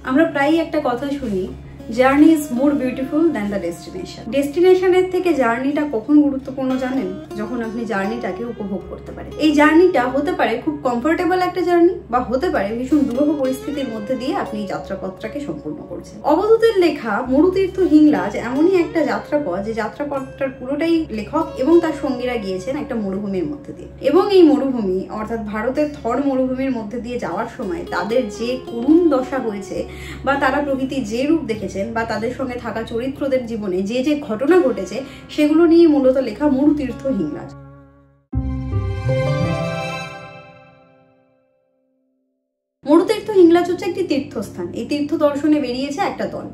আমরা প্রায়ই একটা কথা শুনি, journey is more beautiful than the destination. ডেস্টিনেশনের থেকে জার্নিটা কখন গুরুত্বপূর্ণ জানেন? যখন আপনি জার্নিটাকে উপভোগ করতে পারেন। এই জার্নিটা হতে পারে খুব কমফোর্টেবল একটা জার্নি, বা হতে পারে ভীষণ দুরূহ পরিস্থিতির মধ্যে দিয়ে আপনি যাত্রাপথটাকে সম্পূর্ণ করছেন। অবধূতের লেখা মরুতীর্থ হিংলাজ এমনই একটা যাত্রাপথ, যে যাত্রাপথটার পুরোটাই লেখক এবং তার সঙ্গীরা গিয়েছেন একটা মরুভূমির মধ্যে দিয়ে। এবং এই মরুভূমি অর্থাৎ ভারতের থর মরুভূমির মধ্যে দিয়ে যাওয়ার সময় তাদের যে করুণ দশা হয়েছে, বা তারা প্রকৃতি যে রূপ দেখেছে, বা তাদের সঙ্গে থাকা চরিত্রদের জীবনে যে যে ঘটনা ঘটেছে, সেগুলো নিয়ে মূলত লেখা মরুতীর্থ হিংলাজ। মরুতীর্থ হিংলাজ হচ্ছে একটি তীর্থস্থান। এই তীর্থ দর্শনে বেরিয়েছে একটা দল।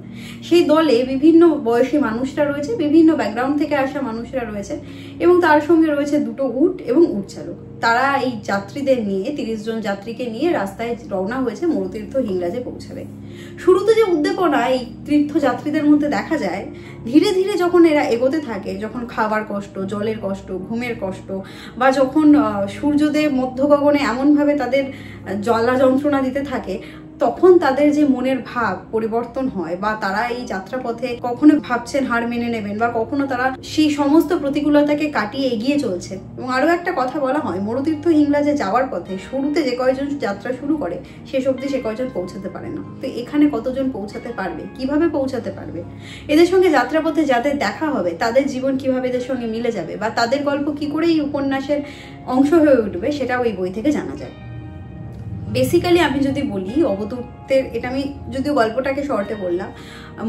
সেই দলে বিভিন্ন বয়সী মানুষরা রয়েছে, বিভিন্ন ব্যাকগ্রাউন্ড থেকে আসা মানুষরা রয়েছে, এবং তার সঙ্গে রয়েছে দুটো উট এবং উট চালক। তারা এই যাত্রীদের নিয়ে 30 জন যাত্রীকে নিয়ে রাস্তায় রওনা হয়েছে মরুতীর্থ হিংলাজে পৌঁছাবে। শুরুতে যে উদ্দীপনা এই তীর্থযাত্রীদের মধ্যে দেখা যায়, ধীরে ধীরে যখন এরা এগোতে থাকে, যখন খাবার কষ্ট, জলের কষ্ট, ঘুমের কষ্ট, বা যখন সূর্যদেব মধ্য গগনে এমনভাবে তাদের জ্বালা যন্ত্রণা দিতে থাকে, তখন তাদের যে মনের ভাব পরিবর্তন হয়, বা তারা এই যাত্রাপথে কখনো ভাবছেন হার মেনে নেবেন, বা কখনো তারা সেই সমস্ত প্রতিকূলতাকে কাটিয়ে এগিয়ে চলছে। এবং আরো একটা কথা বলা হয়, মরুতীর্থ হিংলাজে যাওয়ার পথে শুরুতে যে কয়জন যাত্রা শুরু করে, শেষ অবধি সে কয়জন পৌঁছাতে পারে না। তো এখানে কতজন পৌঁছাতে পারবে, কিভাবে পৌঁছাতে পারবে, এদের সঙ্গে যাত্রাপথে যাদের দেখা হবে তাদের জীবন কিভাবে এদের সঙ্গে মিলে যাবে, বা তাদের গল্প কি করে এই উপন্যাসের অংশ হয়ে উঠবে, সেটা ওই বই থেকে জানা যায়। বেসিক্যালি আমি যদি বলি অবধূতের, এটা আমি যদিও গল্পটাকে শর্টে বললাম,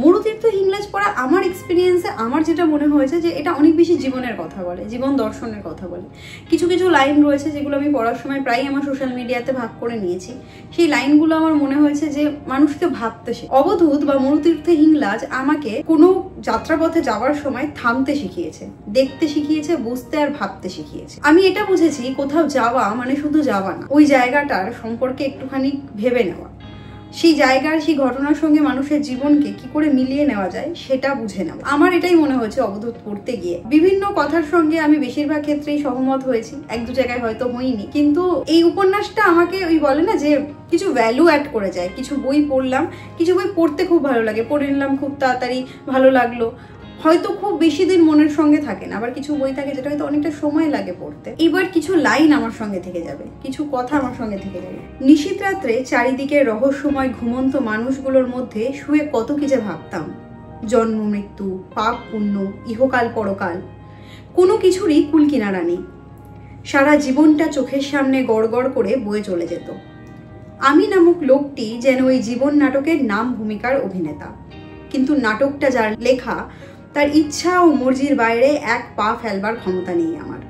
মরুতীর্থ হিংলাজ পড়া আমার এক্সপিরিয়েন্সে আমার যেটা মনে হয়েছে যে এটা অনেক বেশি জীবনের কথা বলে, জীবন দর্শনের কথা বলে। কিছু কিছু লাইন রয়েছে যেগুলো আমি পড়ার সময় প্রায় আমার সোশ্যাল মিডিয়াতে ভাগ করে নিয়েছি। সেই লাইনগুলো আমার মনে হয়েছে যে মানুষকে ভাবতে শেখে। অবধূত বা মরুতীর্থ হিংলাজ আমাকে কোনো যাত্রাপথে যাওয়ার সময় থামতে শিখিয়েছে, দেখতে শিখিয়েছে, বুঝতে আর ভাবতে শিখিয়েছে। আমি এটা বুঝেছি, কোথাও যাওয়া মানে শুধু যাওয়া না, ওই জায়গাটার সম্পর্কে একটুখানি ভেবে নেওয়া, সেই জায়গার সেই ঘটনার সঙ্গে মানুষের জীবনকে কি করে মিলিয়ে নেওয়া যায় সেটা বুঝে নেওয়া। আমার এটাই মনে হয়েছে অবধূত পড়তে গিয়ে। বিভিন্ন কথার সঙ্গে আমি বেশিরভাগ ক্ষেত্রেই সহমত হয়েছি, এক দু জায়গায় হয়তো হইনি, কিন্তু এই উপন্যাসটা আমাকে ওই বলে না যে কিছু ভ্যালু অ্যাড করে যায়। কিছু বই পড়লাম, কিছু বই পড়তে খুব ভালো লাগে, পড়ে নিলাম খুব তাড়াতাড়ি, ভালো লাগলো, হয়তো খুব বেশি দিন মনের সঙ্গে থাকে না। আবার কিছু বই থাকে যেটা হয়তো অনেকটা সময় লাগে পড়তে। এবার কিছু লাইন আমার সঙ্গে থেকে যাবে, কিছু কথা আমার সঙ্গে থেকে যাবে। নিশীত রাত্রে চারিদিকে রহস্যময় ঘুমন্ত মানুষগুলোর মধ্যে শুয়ে কত কি যে ভাবতাম। জন্ম মৃত্যু, পাপ পুণ্য, ইহকাল পরকাল, কোনো কিছুরই কুল কিনারা নেই। সারা জীবনটা চোখের সামনে গড় গড় করে বয়ে চলে যেত। আমি নামক লোকটি যেন ওই জীবন নাটকের নাম ভূমিকার অভিনেতা, কিন্তু নাটকটা যার লেখা তার ইচ্ছা ও মর্জির বাইরে এক পা ফেলবার ক্ষমতা নেই আমার।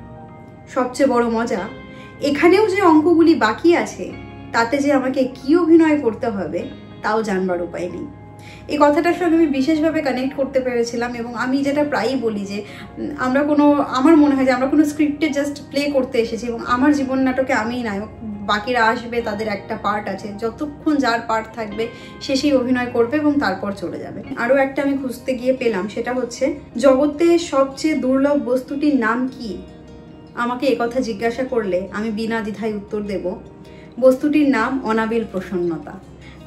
সবচেয়ে বড় মজা, এখানেও যে অঙ্কগুলি বাকি আছে তাতে যে আমাকে কি অভিনয় করতে হবে তাও জানবার উপায় নেই। এই কথাটার সঙ্গে আমি বিশেষভাবে কানেক্ট করতে পেরেছিলাম। এবং আমি যেটা প্রায়ই বলি যে আমার মনে হয় যে আমরা কোনো স্ক্রিপ্টে জাস্ট প্লে করতে এসেছি, এবং আমার জীবন নাটকে আমিই নায়ক, বাকিরা আসবে, তাদের একটা পার্ট আছে, যতক্ষণ যার পার্ট থাকবে সে সেই অভিনয় করবে এবং তারপর চলে যাবে। আরো একটা আমি খুঁজতে গিয়ে পেলাম, সেটা হচ্ছে জগতে সবচেয়ে দুর্লভ বস্তুটির নাম কি? আমাকে একথা জিজ্ঞাসা করলে আমি বিনা দ্বিধায় উত্তর দেব, বস্তুটির নাম অনাবিল প্রসন্নতা।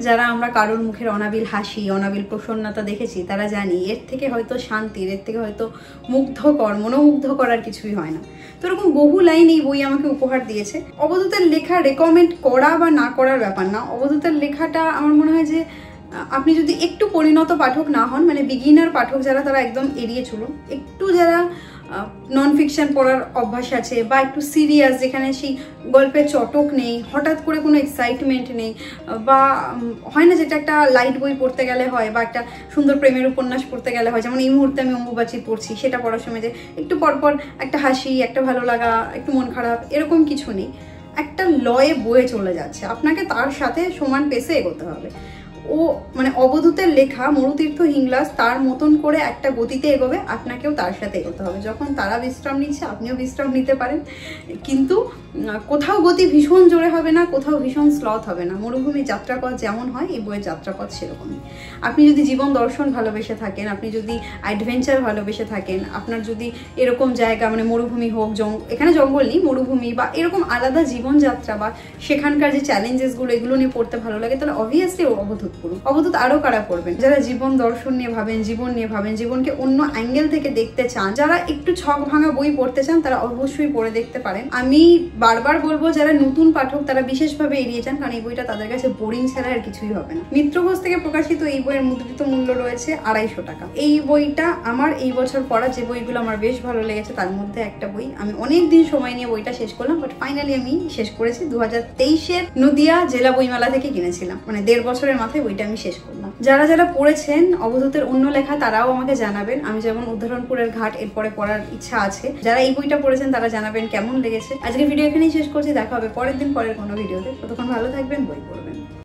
যারা আমরা কারোর মুখের অনাবিল হাসি, অনাবিল প্রসন্নতা দেখেছি, তারা জানি এর থেকে হয়তো শান্তির, এর থেকে হয়তো মুগ্ধকর, মনোমুগ্ধ করার কিছুই হয় না। তো এরকম বহু লাইন এই বই আমাকে উপহার দিয়েছে। অবধূতের লেখা রেকমেন্ড করা বা না করার ব্যাপার না। অবধূতের লেখাটা আমার মনে হয় যে আপনি যদি একটু পরিণত পাঠক না হন, মানে বিগিনার পাঠক যারা, তারা একদম এড়িয়ে চলুন। একটু যারা নন ফিকশন পড়ার অভ্যাস আছে, বা একটু সিরিয়াস, যেখানে সেই গল্পের চটক নেই, হঠাৎ করে কোনো এক্সাইটমেন্ট নেই, বা হয় না যেটা একটা লাইট বই পড়তে গেলে হয়, বা একটা সুন্দর প্রেমের উপন্যাস পড়তে গেলে হয়, যেমন এই মুহূর্তে আমি অম্বুবাচী পড়ছি, সেটা পড়ার সময় যে একটু পরপর একটা হাসি, একটা ভালো লাগা, একটু মন খারাপ, এরকম কিছু নেই। একটা লয়ে বয়ে চলে যাচ্ছে, আপনাকে তার সাথে সমান পেসে এগোতে হবে। ও মানে অবধূতের লেখা মরুতীর্থ হিংলাজ তার মতন করে একটা গতিতে এগোবে, আপনাকেও তার সাথে এগোতে হবে। যখন তারা বিশ্রাম নিচ্ছে আপনিও বিশ্রাম নিতে পারেন, কিন্তু কোথাও গতি ভীষণ জোরে হবে না, কোথাও ভীষণ স্লথ হবে না। মরুভূমির যাত্রাপথ যেমন হয় এই বইয়ের যাত্রাপথ সেরকমই। আপনি যদি জীবন দর্শন ভালোবেসে থাকেন, আপনি যদি অ্যাডভেঞ্চার ভালোবেসে থাকেন, আপনার যদি এরকম জায়গা মানে মরুভূমি হোক, এখানে জঙ্গল নেই, মরুভূমি বা এরকম আলাদা জীবনযাত্রা বা সেখানকার যে চ্যালেঞ্জেসগুলো এগুলো নিয়ে পড়তে ভালো লাগে, তাহলে অবভিয়াসলি অবধূত পড়ুন। অবধূত আরও কারা পড়বেন? যারা জীবন দর্শন নিয়ে ভাবেন, জীবন নিয়ে ভাবেন, জীবনকে অন্য অ্যাঙ্গেল থেকে দেখতে চান, যারা একটু ছক ভাঙা বই পড়তে চান, তারা অবশ্যই পড়ে দেখতে পারেন। আমি বারবার বলবো যারা নতুন পাঠক তারা বিশেষভাবে এড়িয়ে যান, কারণ এই বইটা তাদের কাছে বোরিং ছাড়া আর কিছুই হবে না। মিত্র ঘোষ থেকে প্রকাশিত এই বইয়ের মুদ্রিত মূল্য রয়েছে 250 টাকা। এই বইটা আমার এই বছর পড়া যে বইগুলো আমার বেশ ভালো লেগেছে তার মধ্যে একটা বই। আমি অনেক দিন সময় নিয়ে বইটা শেষ করলাম, বাট ফাইনালি আমি শেষ করেছি। 2023-এর নদিয়া জেলা বইমেলা থেকে কিনেছিলাম, মানে 1.5 বছরের মাথায় বইটা আমি শেষ করলাম। যারা যারা পড়েছেন অবধূতের অন্য লেখা তারাও আমাকে জানাবেন। আমি যেমন উদাহরণপুরের ঘাট এরপরে পড়ার ইচ্ছা আছে, যারা এই বইটা পড়েছেন তারা জানাবেন কেমন লেগেছে। আজকে ভিডিও এখানেই শেষ করছি, দেখা হবে পরের দিন পরের কোনো ভিডিওতে। ততক্ষণ ভালো থাকবেন, বই পড়বেন।